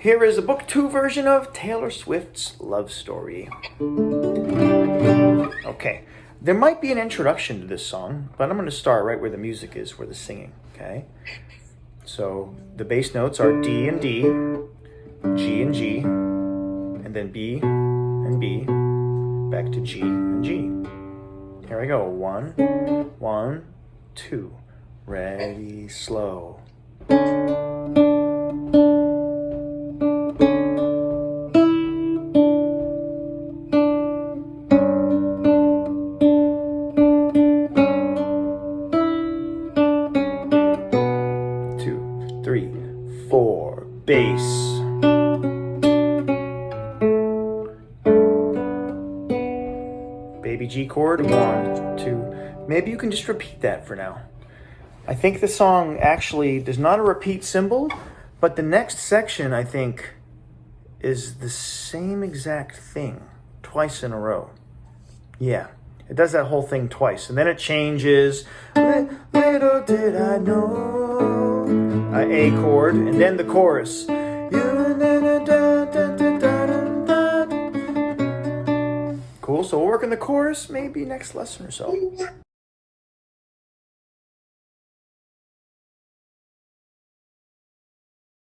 Here is a book 2 version of Taylor Swift's Love Story. Okay, there might be an introduction to this song, but I'm going to start right where the music is, where the singing, okay? So the bass notes are D and D, G and G, and then B and B, back to G and G. Here we go. 1, 1, 2. Ready, slow. 2, 3, 4. Bass. Baby G chord. 1, 2. Maybe you can just repeat that for now. I think the song actually there's not a repeat symbol, but the next section I think is the same exact thing twice in a row. Yeah, it does that whole thing twice, and then it changes. Little did I know. A chord, and then the chorus. Cool, so we'll work on the chorus maybe next lesson or so.